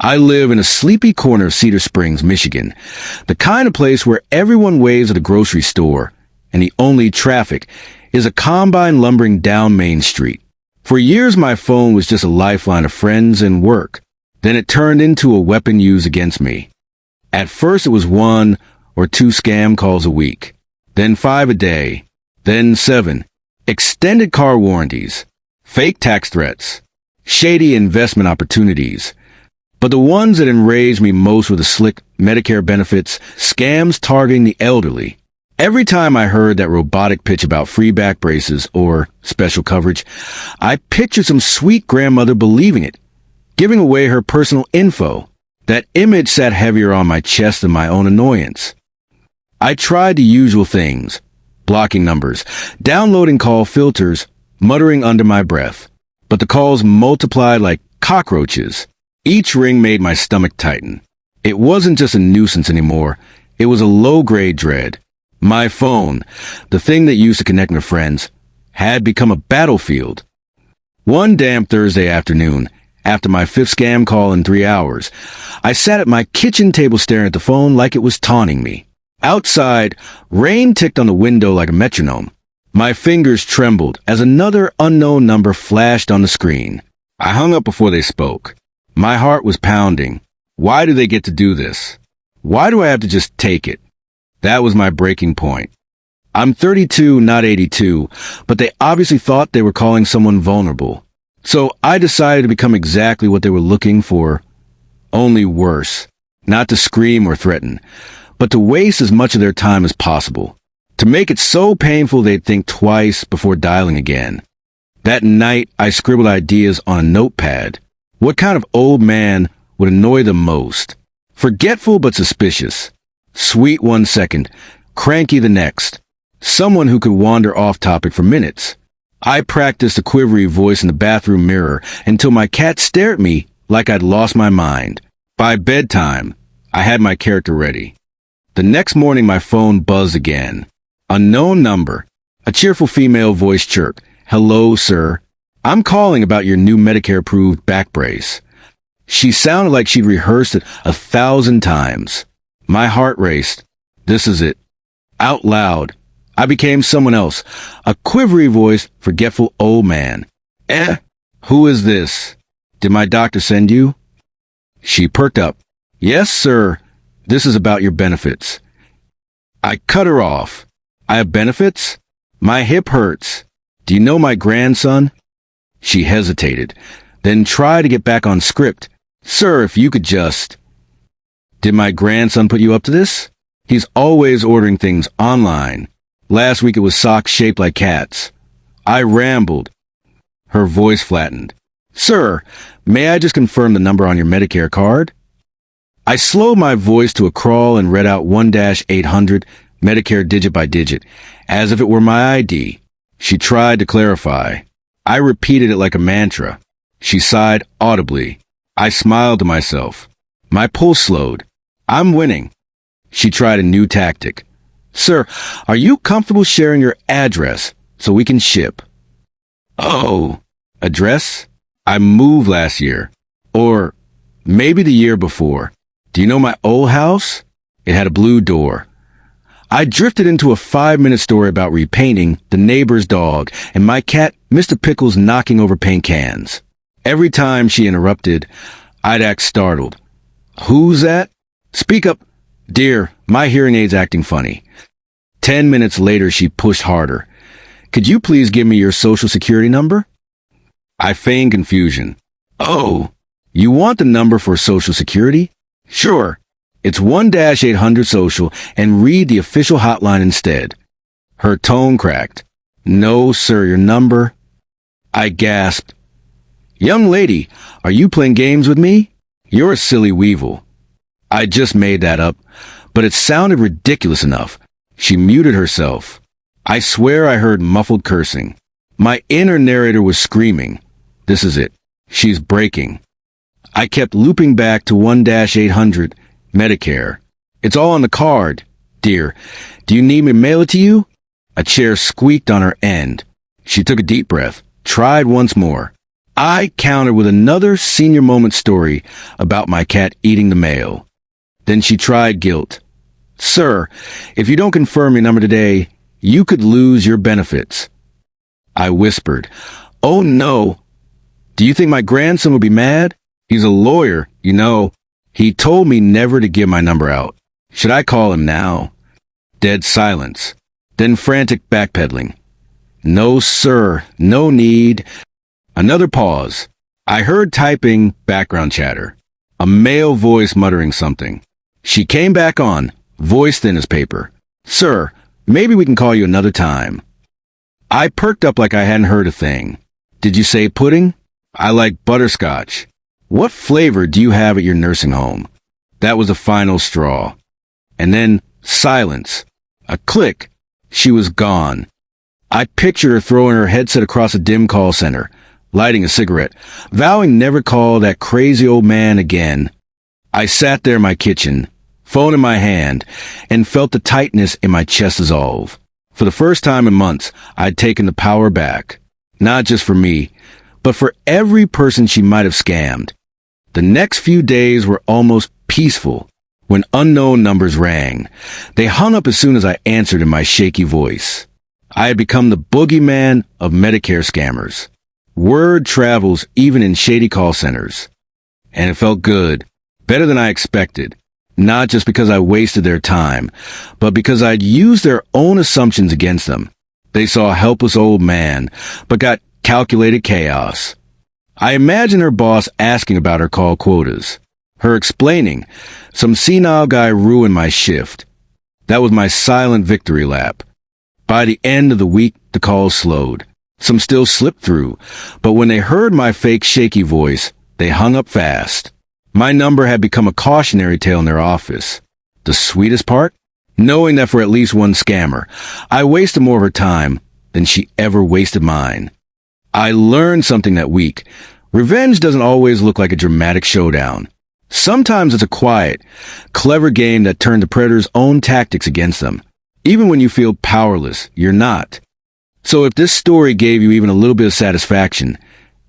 I live in a sleepy corner of Cedar Springs, Michigan, the kind of place where everyone waves at a grocery store, and the only traffic is a combine lumbering down Main Street. For years, my phone was just a lifeline of friends and work. Then it turned into a weapon used against me. At first, it was 1 or 2 scam calls a week, then 5 a day, then 7. Extended car warranties, fake tax threats, shady investment opportunities. But the ones that enraged me most were the slick Medicare benefits, scams targeting the elderly. Every time I heard that robotic pitch about free back braces or special coverage, I pictured some sweet grandmother believing it, giving away her personal info. That image sat heavier on my chest than my own annoyance. I tried the usual things, blocking numbers, downloading call filters, muttering under my breath. But the calls multiplied like cockroaches. Each ring made my stomach tighten. It wasn't just a nuisance anymore. It was a low-grade dread. My phone, the thing that used to connect me to friends, had become a battlefield. One damn Thursday afternoon, after my 5th scam call in 3 hours, I sat at my kitchen table staring at the phone like it was taunting me. Outside, rain ticked on the window like a metronome. My fingers trembled as another unknown number flashed on the screen. I hung up before they spoke. My heart was pounding. Why do they get to do this? Why do I have to just take it? That was my breaking point. I'm 32, not 82, but they obviously thought they were calling someone vulnerable. So I decided to become exactly what they were looking for, only worse. Not to scream or threaten, but to waste as much of their time as possible. To make it so painful they'd think twice before dialing again. That night, I scribbled ideas on a notepad. What kind of old man would annoy them most? Forgetful but suspicious. Sweet 1 second, cranky the next. Someone who could wander off topic for minutes. I practiced a quivery voice in the bathroom mirror until my cat stared at me like I'd lost my mind. By bedtime, I had my character ready. The next morning, my phone buzzed again. Unknown number. A cheerful female voice chirped. Hello, sir. I'm calling about your new Medicare-approved back brace. She sounded like she'd rehearsed it 1,000 times. My heart raced. This is it. Out loud, I became someone else. A quivery voiced, forgetful old man. Who is this? Did my doctor send you? She perked up. Yes, sir. This is about your benefits. I cut her off. I have benefits? My hip hurts. Do you know my grandson? She hesitated, then tried to get back on script. Sir, if you could just... Did my grandson put you up to this? He's always ordering things online. Last week it was socks shaped like cats. I rambled. Her voice flattened. Sir, may I just confirm the number on your Medicare card? I slowed my voice to a crawl and read out 1-800, Medicare digit by digit, as if it were my ID. She tried to clarify. I repeated it like a mantra. She sighed audibly. I smiled to myself. My pulse slowed. I'm winning. She tried a new tactic. Sir, are you comfortable sharing your address so we can ship? Oh, address? I moved last year. Or maybe the year before. Do you know my old house? It had a blue door. I drifted into a 5-minute story about repainting, the neighbor's dog, and my cat, Mr. Pickles, knocking over paint cans. Every time she interrupted, I'd act startled. Who's that? Speak up. Dear, my hearing aid's acting funny. 10 minutes later, she pushed harder. Could you please give me your social security number? I feigned confusion. Oh, you want the number for social security? Sure. It's 1-800 social and read the official hotline instead. Her tone cracked. No, sir, your number. I gasped. Young lady, are you playing games with me? You're a silly weevil. I just made that up, but it sounded ridiculous enough. She muted herself. I swear I heard muffled cursing. My inner narrator was screaming. This is it. She's breaking. I kept looping back to 1-800, Medicare. It's all on the card. Dear, do you need me to mail it to you? A chair squeaked on her end. She took a deep breath, tried once more. I countered with another senior moment story about my cat eating the mail. Then she tried guilt. Sir, if you don't confirm your number today, you could lose your benefits. I whispered, Oh no. Do you think my grandson would be mad? He's a lawyer, you know. He told me never to give my number out. Should I call him now? Dead silence. Then frantic backpedaling. No, sir. No need. Another pause. I heard typing, background chatter. A male voice muttering something. She came back on, voice thin as paper. Sir, maybe we can call you another time. I perked up like I hadn't heard a thing. Did you say pudding? I like butterscotch. What flavor do you have at your nursing home? That was the final straw. And then silence. A click. She was gone. I pictured her throwing her headset across a dim call center, lighting a cigarette, vowing never to call that crazy old man again. I sat there in my kitchen, phone in my hand, and felt the tightness in my chest dissolve. For the first time in months, I'd taken the power back. Not just for me, but for every person she might have scammed. The next few days were almost peaceful when unknown numbers rang. They hung up as soon as I answered in my shaky voice. I had become the boogeyman of Medicare scammers. Word travels even in shady call centers. And it felt good, better than I expected. Not just because I wasted their time, but because I'd used their own assumptions against them. They saw a helpless old man, but got calculated chaos. I imagined her boss asking about her call quotas. Her explaining, some senile guy ruined my shift. That was my silent victory lap. By the end of the week, the calls slowed. Some still slipped through, but when they heard my fake shaky voice, they hung up fast. My number had become a cautionary tale in their office. The sweetest part? Knowing that for at least one scammer, I wasted more of her time than she ever wasted mine. I learned something that week. Revenge doesn't always look like a dramatic showdown. Sometimes it's a quiet, clever game that turns the predator's own tactics against them. Even when you feel powerless, you're not. So if this story gave you even a little bit of satisfaction,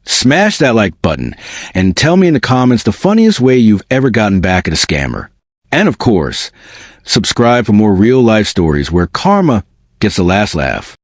smash that like button and tell me in the comments the funniest way you've ever gotten back at a scammer. And of course, subscribe for more real life stories where karma gets the last laugh.